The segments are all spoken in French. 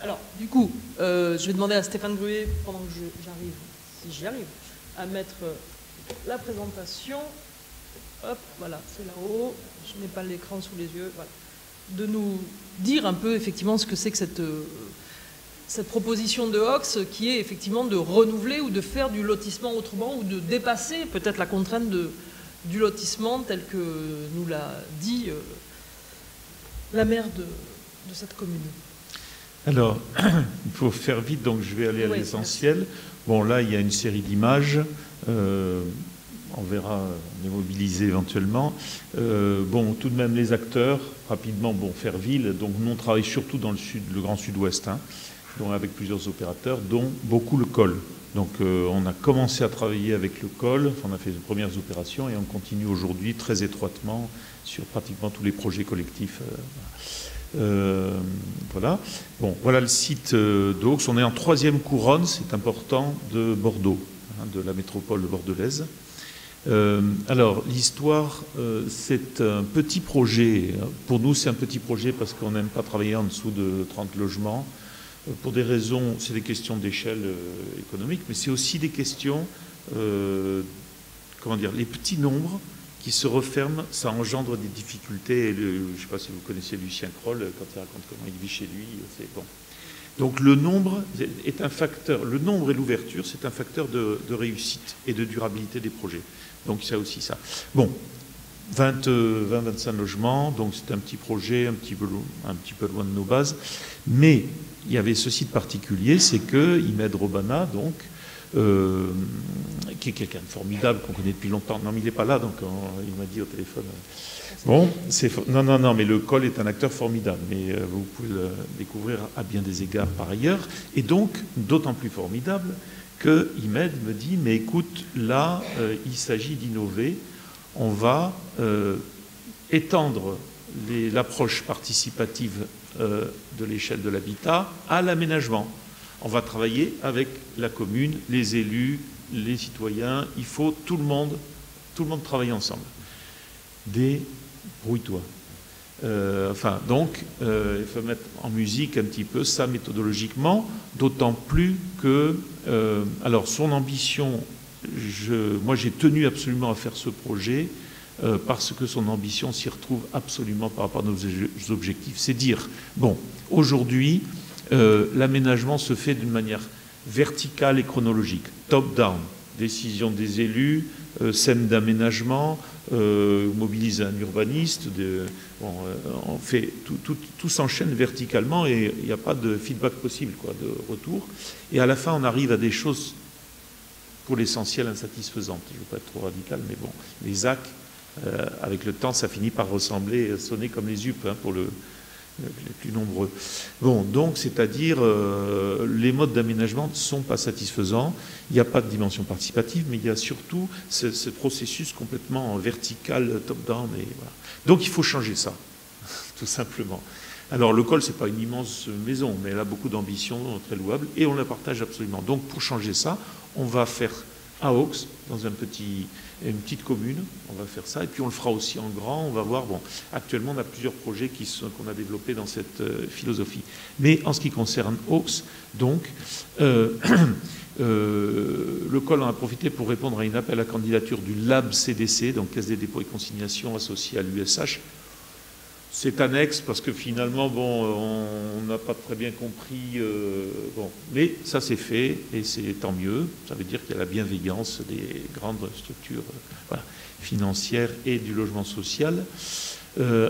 Alors, du coup, je vais demander à Stéphane Gruet, pendant que j'arrive, si j'y arrive, à mettre la présentation. Hop, voilà, c'est là-haut. Je n'ai pas l'écran sous les yeux. Voilà. De nous dire un peu, effectivement, ce que c'est que cette proposition de Hox, qui est effectivement de renouveler ou de faire du lotissement autrement, ou de dépasser peut-être la contrainte du lotissement, tel que nous l'a dit la maire de cette commune. Alors, il faut faire vite, donc je vais aller à l'essentiel. Bon, là, il y a une série d'images. On verra, on est mobilisé éventuellement. Bon, tout de même, les acteurs, rapidement, bon, Fairville, donc nous, on travaille surtout dans le Grand Sud-Ouest, hein, donc avec plusieurs opérateurs, dont beaucoup le col. Donc, on a commencé à travailler avec le col, on a fait les premières opérations et on continue aujourd'hui très étroitement sur pratiquement tous les projets collectifs. Voilà. Bon, voilà le site d'Aux. On est en 3e couronne, c'est important, de Bordeaux, hein, de la métropole bordelaise. Alors, l'histoire, c'est un petit projet. Pour nous, c'est un petit projet parce qu'on n'aime pas travailler en dessous de 30 logements. Pour des raisons, c'est des questions d'échelle économique, mais c'est aussi des questions, comment dire, les petits nombres qui se referment, ça engendre des difficultés. Je ne sais pas si vous connaissez Lucien Kroll, quand il raconte comment il vit chez lui, c'est bon. Donc le nombre est un facteur, le nombre et l'ouverture, c'est un facteur de réussite et de durabilité des projets. Donc il y a aussi ça. Bon, 20-25 logements, donc c'est un petit projet, un petit peu loin de nos bases, mais il y avait ce site particulier, c'est que Imed Robana, donc, qui est quelqu'un de formidable, qu'on connaît depuis longtemps. Non, mais il n'est pas là, donc il m'a dit au téléphone. Bon, non, mais le col est un acteur formidable, mais vous pouvez le découvrir à bien des égards par ailleurs. Et donc, d'autant plus formidable que Imed me dit, mais écoute, là, il s'agit d'innover. On va étendre l'approche participative de l'échelle de l'habitat à l'aménagement. On va travailler avec la commune, les élus, les citoyens. Il faut tout le monde travailler ensemble. Débrouille-toi. Donc, il faut mettre en musique un petit peu ça méthodologiquement, d'autant plus que, alors, son ambition, moi j'ai tenu absolument à faire ce projet parce que son ambition s'y retrouve absolument par rapport à nos objectifs. C'est dire, bon, aujourd'hui, l'aménagement se fait d'une manière verticale et chronologique, top-down, décision des élus, scène d'aménagement, mobilise un urbaniste, on fait tout s'enchaîne verticalement et il n'y a pas de feedback possible, quoi, de retour. Et à la fin, on arrive à des choses pour l'essentiel insatisfaisantes. Je ne veux pas être trop radical, mais bon, les ZAC, avec le temps, ça finit par ressembler, sonner comme les UP, hein, pour les plus nombreux. Bon, donc, c'est-à-dire, les modes d'aménagement ne sont pas satisfaisants. Il n'y a pas de dimension participative, mais il y a surtout ce processus complètement vertical, top-down. Voilà. Donc, il faut changer ça, tout simplement. Alors, le col, ce n'est pas une immense maison, mais elle a beaucoup d'ambition, très louable, et on la partage absolument. Donc, pour changer ça, on va faire à Aux, dans une petite commune, on va faire ça, et puis on le fera aussi en grand, on va voir, bon, actuellement on a plusieurs projets qu'on a développés dans cette philosophie. Mais en ce qui concerne Aux, donc, le col en a profité pour répondre à une appel à candidature du LAB CDC, donc Caisse des dépôts et consignations associée à l'USH. C'est annexe parce que finalement, bon, on n'a pas très bien compris. Bon, mais ça c'est fait et c'est tant mieux. Ça veut dire qu'il y a la bienveillance des grandes structures financières et du logement social.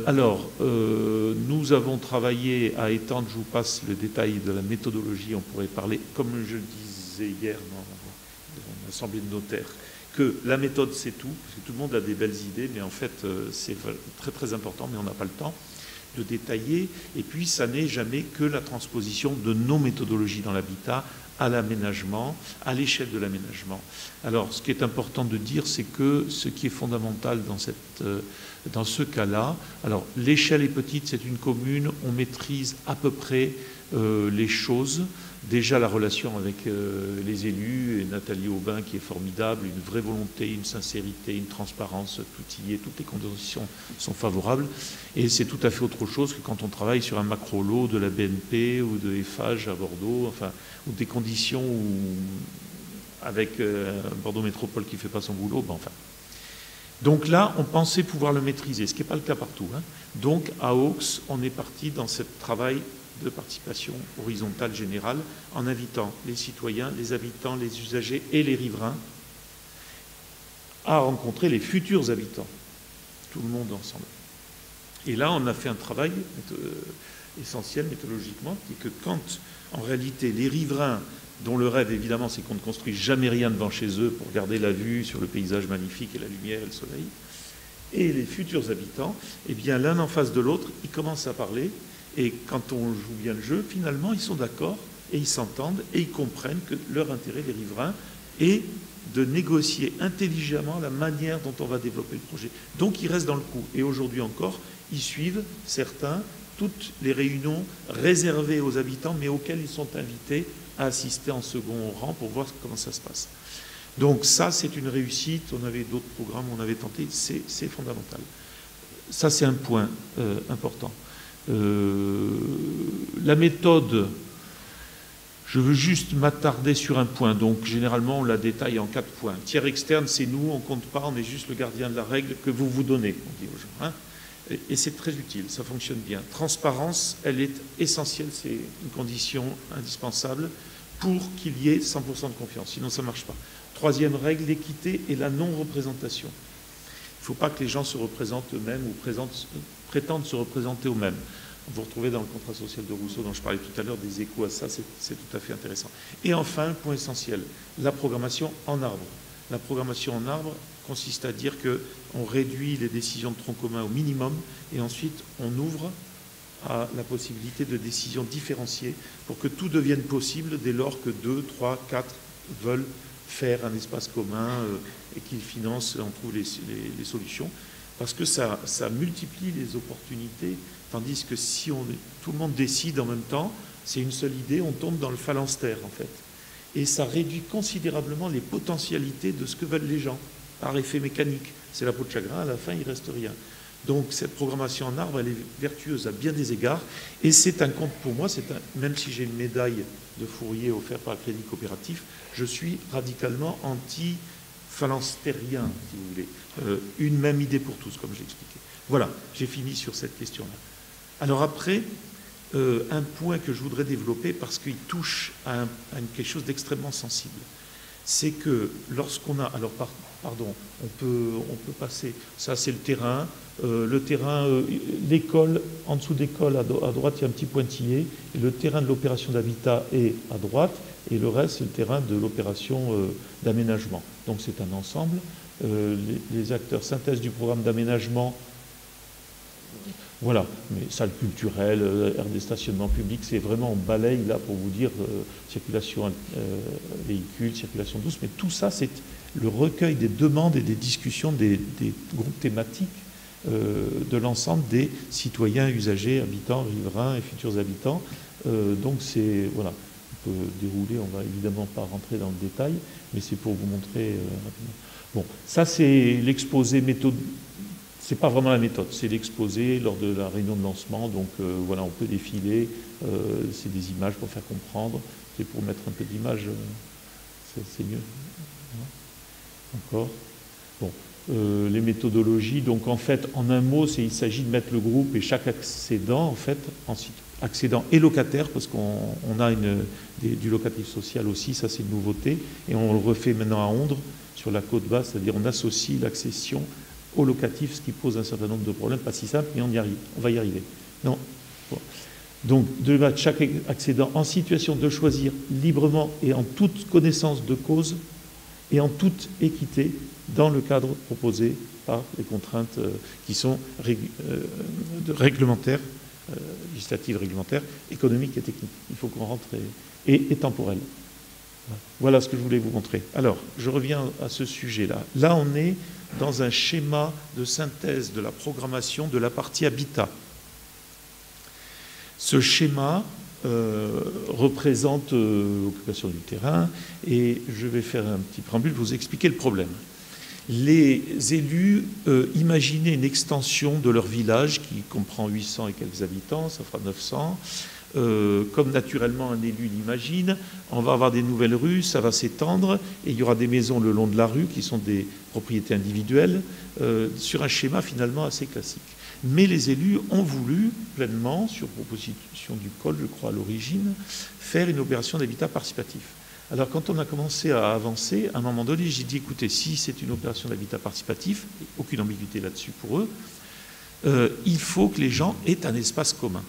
Alors, nous avons travaillé à étendre, je vous passe le détail de la méthodologie, on pourrait parler, comme je disais hier dans l'Assemblée de notaires, que la méthode c'est tout, parce que tout le monde a des belles idées, mais en fait c'est très très important, mais on n'a pas le temps de détailler, et puis ça n'est jamais que la transposition de nos méthodologies dans l'habitat à l'aménagement, à l'échelle de l'aménagement. Alors ce qui est important de dire, c'est que ce qui est fondamental dans ce cas-là, alors l'échelle est petite, c'est une commune, on maîtrise à peu près les choses, déjà la relation avec les élus, et Nathalie Aubin qui est formidable, une vraie volonté, une sincérité, une transparence, tout y est, toutes les conditions sont favorables. Et c'est tout à fait autre chose que quand on travaille sur un macro-lot de la BNP ou de Eiffage à Bordeaux, enfin, ou des conditions où, avec Bordeaux Métropole qui ne fait pas son boulot, ben enfin. Donc là, on pensait pouvoir le maîtriser, ce qui n'est pas le cas partout. Hein. Donc à Aux, on est parti dans ce travail de participation horizontale générale en invitant les citoyens, les habitants, les usagers et les riverains à rencontrer les futurs habitants, tout le monde ensemble. Et là, on a fait un travail essentiel méthodologiquement, qui est que quand, en réalité, les riverains, dont le rêve, évidemment, c'est qu'on ne construise jamais rien devant chez eux pour garder la vue sur le paysage magnifique et la lumière et le soleil, et les futurs habitants, eh bien, l'un en face de l'autre, ils commencent à parler, et quand on joue bien le jeu, finalement, ils sont d'accord, et ils s'entendent, et ils comprennent que leur intérêt, les riverains, est de négocier intelligemment la manière dont on va développer le projet. Donc, ils restent dans le coup. Et aujourd'hui encore, ils suivent, certains, toutes les réunions réservées aux habitants, mais auxquelles ils sont invités à assister en second rang pour voir comment ça se passe. Donc ça, c'est une réussite. On avait d'autres programmes, on avait tenté, c'est fondamental. Ça, c'est un point important. La méthode, je veux juste m'attarder sur un point. Donc généralement, on la détaille en 4 points. Tiers externe, c'est nous, on ne compte pas, on est juste le gardien de la règle que vous vous donnez, on dit aux gens. Hein. Et c'est très utile, ça fonctionne bien. Transparence, elle est essentielle, c'est une condition indispensable pour qu'il y ait 100% de confiance, sinon ça ne marche pas. Troisième règle, l'équité et la non-représentation. Il ne faut pas que les gens se représentent eux-mêmes ou prétendent se représenter eux-mêmes. Vous retrouvez dans le contrat social de Rousseau, dont je parlais tout à l'heure, des échos à ça, c'est tout à fait intéressant. Et enfin, un point essentiel, la programmation en arbre. La programmation en arbre consiste à dire qu'on réduit les décisions de tronc commun au minimum et ensuite on ouvre à la possibilité de décisions différenciées pour que tout devienne possible dès lors que 2, 3, 4 veulent faire un espace commun et qu'ils financent, on trouve les solutions. Parce que ça multiplie les opportunités, tandis que si tout le monde décide en même temps, c'est une seule idée, on tombe dans le phalanstère en fait. Et ça réduit considérablement les potentialités de ce que veulent les gens, par effet mécanique. C'est la peau de chagrin, à la fin, il ne reste rien. Donc cette programmation en arbre, elle est vertueuse à bien des égards. Et c'est un compte pour moi, même si j'ai une médaille de Fourier offerte par le Crédit Coopératif, je suis radicalement anti-phalanstérien, si vous voulez. Une même idée pour tous, comme j'ai expliqué. Voilà, j'ai fini sur cette question-là. Alors après, un point que je voudrais développer parce qu'il touche à quelque chose d'extrêmement sensible. C'est que lorsqu'on a... Alors, pardon, on peut passer... Ça, c'est le terrain. L'école, en dessous d'école, à droite, il y a un petit pointillé. Et le terrain de l'opération d'habitat est à droite. Et le reste, c'est le terrain de l'opération d'aménagement. Donc, c'est un ensemble. Les acteurs synthèse du programme d'aménagement... Voilà, mais salle culturelle, aire des stationnements publics, c'est vraiment, on balaye là pour vous dire circulation véhicule, circulation douce, mais tout ça, c'est le recueil des demandes et des discussions des groupes thématiques de l'ensemble des citoyens, usagers, habitants, riverains et futurs habitants. Donc c'est, voilà, on peut dérouler, on ne va évidemment pas rentrer dans le détail, mais c'est pour vous montrer rapidement. Bon, ça c'est l'exposé méthode. Ce n'est pas vraiment la méthode, c'est l'exposé lors de la réunion de lancement. Donc voilà, on peut défiler, c'est des images pour faire comprendre. C'est pour mettre un peu d'image, c'est mieux. Encore. Bon, les méthodologies. Donc en fait, en un mot, il s'agit de mettre le groupe et chaque accédant, en fait, ensuite accédant et locataire, parce qu'on a du locatif social aussi, ça c'est une nouveauté, et on le refait maintenant à Ondres, sur la côte basse, c'est-à-dire on associe l'accession au locatif, ce qui pose un certain nombre de problèmes, pas si simple, mais on y arrive, on va y arriver. Non. Bon. Donc, de mettre chaque accédant en situation de choisir librement et en toute connaissance de cause et en toute équité dans le cadre proposé par les contraintes qui sont réglementaires, législatives, réglementaires, économiques et techniques. Il faut qu'on rentre et temporelles. Voilà ce que je voulais vous montrer. Alors, je reviens à ce sujet-là. Là, on est dans un schéma de synthèse de la programmation de la partie habitat. Ce schéma, représente l'occupation du terrain, et je vais faire un petit préambule pour vous expliquer le problème. Les élus imaginaient une extension de leur village qui comprend 800 et quelques habitants, ça fera 900. Comme naturellement un élu l'imagine, on va avoir des nouvelles rues, ça va s'étendre, et il y aura des maisons le long de la rue qui sont des propriétés individuelles, sur un schéma finalement assez classique. Mais les élus ont voulu pleinement, sur proposition du COL, je crois à l'origine, faire une opération d'habitat participatif. Alors quand on a commencé à avancer, à un moment donné, j'ai dit, écoutez, si c'est une opération d'habitat participatif, aucune ambiguïté là-dessus pour eux, il faut que les gens aient un espace commun.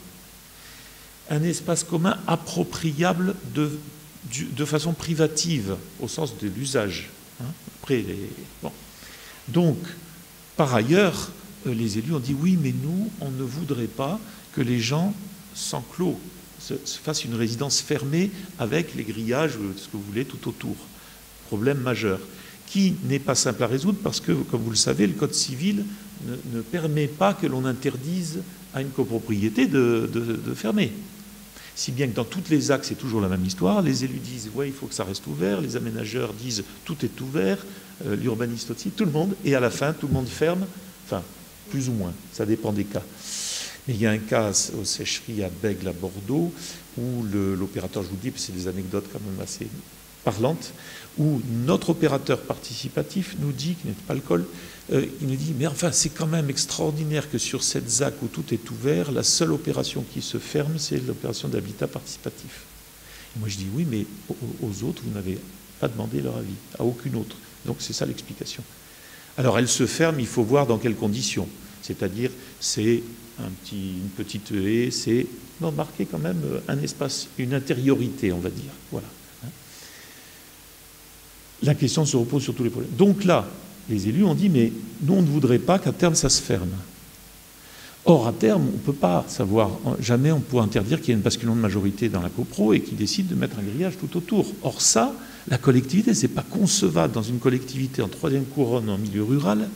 Un espace commun appropriable de façon privative, au sens de l'usage. Hein. Après, bon. Donc, par ailleurs, les élus ont dit, oui, mais nous, on ne voudrait pas que les gens s'enclos, se fassent une résidence fermée avec les grillages, ce que vous voulez, tout autour. Problème majeur, qui n'est pas simple à résoudre parce que, comme vous le savez, le Code civil ne permet pas que l'on interdise à une copropriété de fermer. Si bien que dans toutes les actes, c'est toujours la même histoire. Les élus disent « ouais, il faut que ça reste ouvert », les aménageurs disent « tout est ouvert », l'urbaniste aussi, tout le monde, et à la fin, tout le monde ferme, enfin, plus ou moins, ça dépend des cas. Mais il y a un cas aux sécheries à Bègle, à Bordeaux, où l'opérateur, je vous dis, c'est des anecdotes quand même assez parlantes, où notre opérateur participatif nous dit, qui n'est pas le COL, il nous dit, mais enfin, c'est quand même extraordinaire que sur cette ZAC où tout est ouvert, la seule opération qui se ferme, c'est l'opération d'habitat participatif. Et moi, je dis, oui, mais aux autres, vous n'avez pas demandé leur avis, à aucune autre. Donc, c'est ça l'explication. Alors, elle se ferme, il faut voir dans quelles conditions. C'est-à-dire, c'est une petite haie, c'est marquer quand même un espace, une intériorité, on va dire. Voilà. La question se repose sur tous les problèmes. Donc là, les élus ont dit, mais nous, on ne voudrait pas qu'à terme, ça se ferme. Or, à terme, on ne peut pas savoir, jamais on peut interdire qu'il y ait une basculement de majorité dans la copro et qu'ils décident de mettre un grillage tout autour. Or, ça, la collectivité, ce n'est pas concevable dans une collectivité en troisième couronne en milieu rural,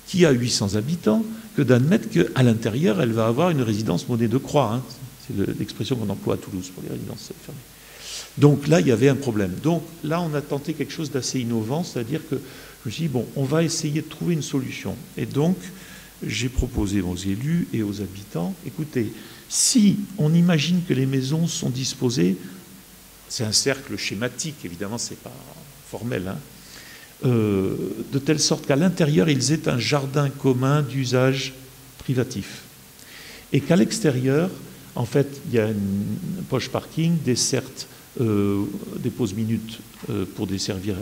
qui a 800 habitants, que d'admettre qu'à l'intérieur, elle va avoir une résidence monnaie de croix. Hein. C'est l'expression qu'on emploie à Toulouse pour les résidences fermées. Donc là, il y avait un problème. Donc là, on a tenté quelque chose d'assez innovant, c'est-à-dire que je me suis dit, bon, on va essayer de trouver une solution. Et donc, j'ai proposé aux élus et aux habitants, écoutez, si on imagine que les maisons sont disposées, c'est un cercle schématique, évidemment, ce n'est pas formel, hein, de telle sorte qu'à l'intérieur, ils aient un jardin commun d'usage privatif. Et qu'à l'extérieur, en fait, il y a une poche parking, desserte, des pauses minutes pour desservir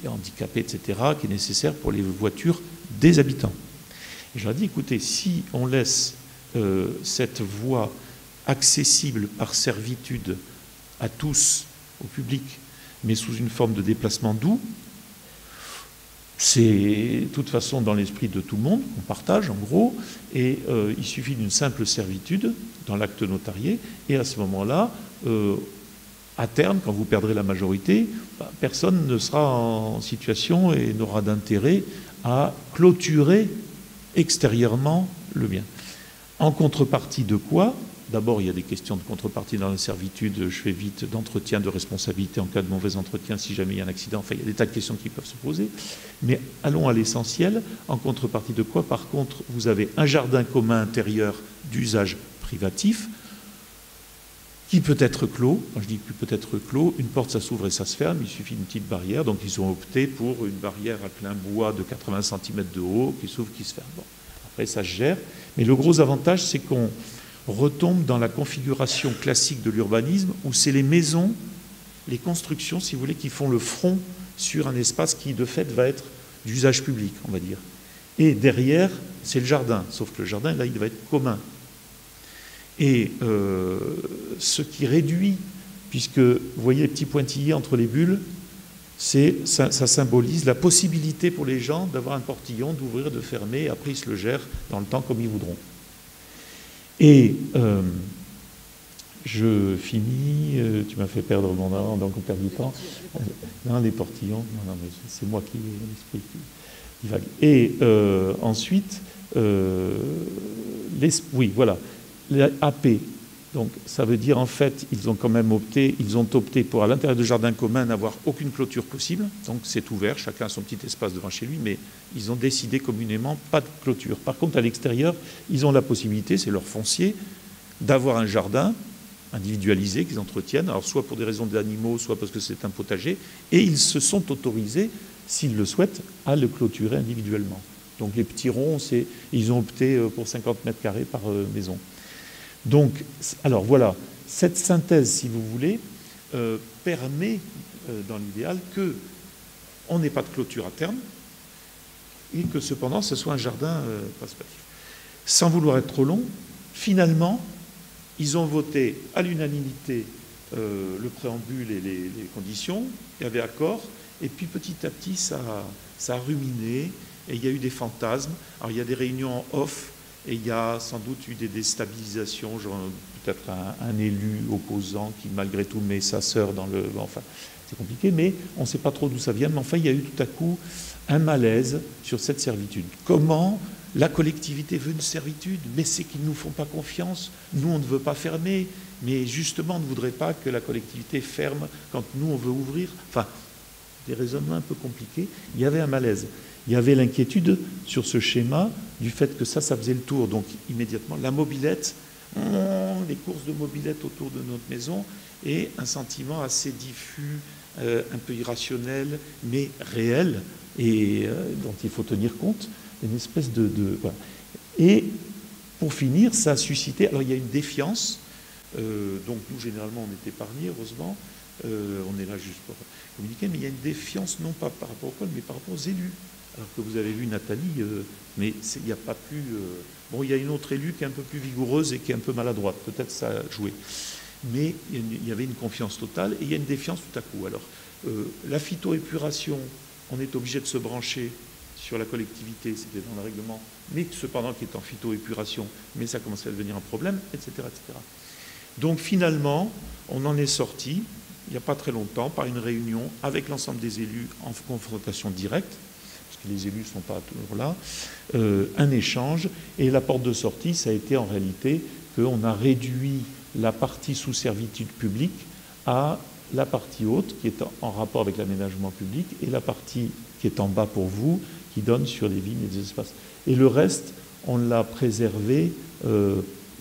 les handicapés, etc., qui est nécessaire pour les voitures des habitants. Et je leur ai dit, écoutez, si on laisse cette voie accessible par servitude à tous, au public, mais sous une forme de déplacement doux, c'est de toute façon dans l'esprit de tout le monde, on partage en gros, et il suffit d'une simple servitude dans l'acte notarié, et à ce moment-là, à terme, quand vous perdrez la majorité, personne ne sera en situation et n'aura d'intérêt à clôturer extérieurement le bien. En contrepartie de quoi? D'abord, il y a des questions de contrepartie dans la servitude, je fais vite, d'entretien, de responsabilité en cas de mauvais entretien, si jamais il y a un accident, enfin, il y a des tas de questions qui peuvent se poser. Mais allons à l'essentiel. En contrepartie de quoi? Par contre, vous avez un jardin commun intérieur d'usage privatif, qui peut être clos. Quand je dis qu'il peut être clos, une porte, ça s'ouvre et ça se ferme, il suffit d'une petite barrière. Donc, ils ont opté pour une barrière à plein bois de 80 cm de haut, qui s'ouvre, qui se ferme. Bon. Après, ça se gère. Mais le gros avantage, c'est qu'on retombe dans la configuration classique de l'urbanisme, où c'est les maisons, les constructions, si vous voulez, qui font le front sur un espace qui, de fait, va être d'usage public, on va dire. Et derrière, c'est le jardin. Sauf que le jardin, là, il va être commun. Et ce qui réduit, puisque vous voyez les petits pointillés entre les bulles, ça symbolise la possibilité pour les gens d'avoir un portillon, d'ouvrir, de fermer, et après ils se le gèrent dans le temps comme ils voudront. Et je finis, tu m'as fait perdre mon temps, donc on perd du temps. Non, les portillons, non, mais c'est moi qui ai l'esprit qui vague. Et ensuite, oui, voilà. Les AP, Donc ça veut dire en fait, ils ont opté pour à l'intérieur du jardin commun n'avoir aucune clôture possible. Donc c'est ouvert, chacun a son petit espace devant chez lui, mais ils ont décidé communément pas de clôture. Par contre à l'extérieur, ils ont la possibilité, c'est leur foncier, d'avoir un jardin individualisé qu'ils entretiennent, alors soit pour des raisons d'animaux, soit parce que c'est un potager, et ils se sont autorisés, s'ils le souhaitent, à le clôturer individuellement. Donc les petits ronds, ils ont opté pour 50 mètres carrés par maison. Donc, alors voilà, cette synthèse, si vous voulez, permet, dans l'idéal, qu'on n'ait pas de clôture à terme et que cependant, ce soit un jardin participatif. Sans vouloir être trop long, finalement, ils ont voté à l'unanimité le préambule et les conditions, il y avait accord, et puis petit à petit, ça a ruminé, et il y a eu des fantasmes. Alors, il y a des réunions en off, et il y a sans doute eu des déstabilisations, genre peut-être un élu opposant qui malgré tout met sa sœur dans le... Enfin, c'est compliqué, mais on ne sait pas trop d'où ça vient. Mais enfin, il y a eu tout à coup un malaise sur cette servitude. Comment la collectivité veut une servitude, mais c'est qu'ils ne nous font pas confiance. Nous, on ne veut pas fermer, mais justement, on ne voudrait pas que la collectivité ferme quand nous, on veut ouvrir. Enfin, des raisonnements un peu compliqués. Il y avait un malaise. Il y avait l'inquiétude sur ce schéma du fait que ça faisait le tour. Donc immédiatement, la mobilette, les courses de mobilette autour de notre maison, et un sentiment assez diffus, un peu irrationnel, mais réel, et dont il faut tenir compte, une espèce de voilà. Et pour finir, ça a suscité... Alors il y a une défiance, donc nous généralement on est épargnés, heureusement, on est là juste pour communiquer, mais il y a une défiance non pas par rapport au col, mais par rapport aux élus. Alors que vous avez vu Nathalie, mais il n'y a pas plus... bon, il y a une autre élue qui est un peu plus vigoureuse et qui est un peu maladroite, peut-être ça a joué. Mais il y avait une confiance totale et il y a une défiance tout à coup. Alors, la phytoépuration, on est obligé de se brancher sur la collectivité, c'était dans le règlement, mais cependant qui est en phytoépuration, mais ça commençait à devenir un problème, etc., etc. Donc finalement, on en est sorti, il n'y a pas très longtemps, par une réunion avec l'ensemble des élus en confrontation directe, que les élus ne sont pas toujours là, un échange. Et la porte de sortie, ça a été en réalité qu'on a réduit la partie sous servitude publique à la partie haute, qui est en rapport avec l'aménagement public, et la partie qui est en bas pour vous, qui donne sur les vignes et des espaces. Et le reste, on l'a préservé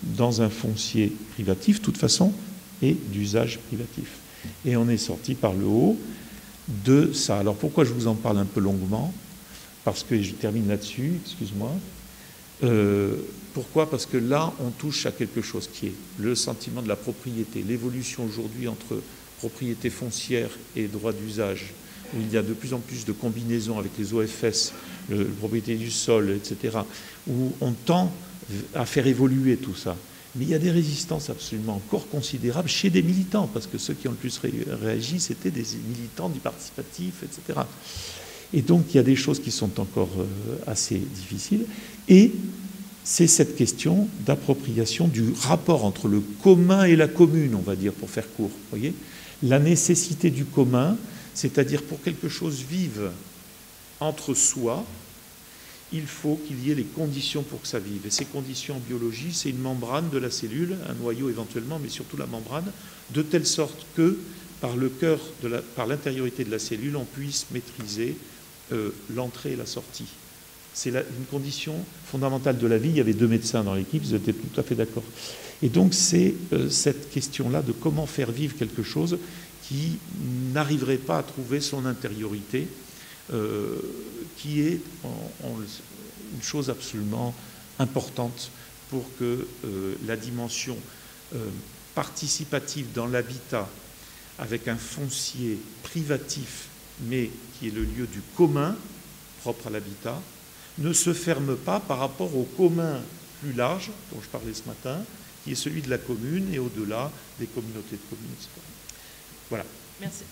dans un foncier privatif, de toute façon, et d'usage privatif. Et on est sorti par le haut de ça. Alors pourquoi je vous en parle un peu longuement ? Parce que je termine là-dessus, excuse-moi. Pourquoi ? Parce que là, on touche à quelque chose qui est le sentiment de la propriété, l'évolution aujourd'hui entre propriété foncière et droit d'usage, où il y a de plus en plus de combinaisons avec les OFS, la propriété du sol, etc., où on tend à faire évoluer tout ça. Mais il y a des résistances absolument encore considérables chez des militants, parce que ceux qui ont le plus réagi, c'était des militants du participatif, etc. Et donc, il y a des choses qui sont encore assez difficiles. Et c'est cette question d'appropriation du rapport entre le commun et la commune, on va dire, pour faire court. Voyez, la nécessité du commun, c'est-à-dire pour que quelque chose vive entre soi, il faut qu'il y ait les conditions pour que ça vive. Et ces conditions en biologie, c'est une membrane de la cellule, un noyau éventuellement, mais surtout la membrane, de telle sorte que, par le cœur, par l'intériorité de la cellule, on puisse maîtriser l'entrée et la sortie. C'est une condition fondamentale de la vie. Il y avait 2 médecins dans l'équipe, ils étaient tout à fait d'accord. Et donc c'est cette question-là de comment faire vivre quelque chose qui n'arriverait pas à trouver son intériorité, qui est une chose absolument importante pour que la dimension participative dans l'habitat, avec un foncier privatif, mais qui est le lieu du commun, propre à l'habitat, ne se ferme pas par rapport au commun plus large, dont je parlais ce matin, qui est celui de la commune et au-delà des communautés de communes, etc. Voilà. Merci.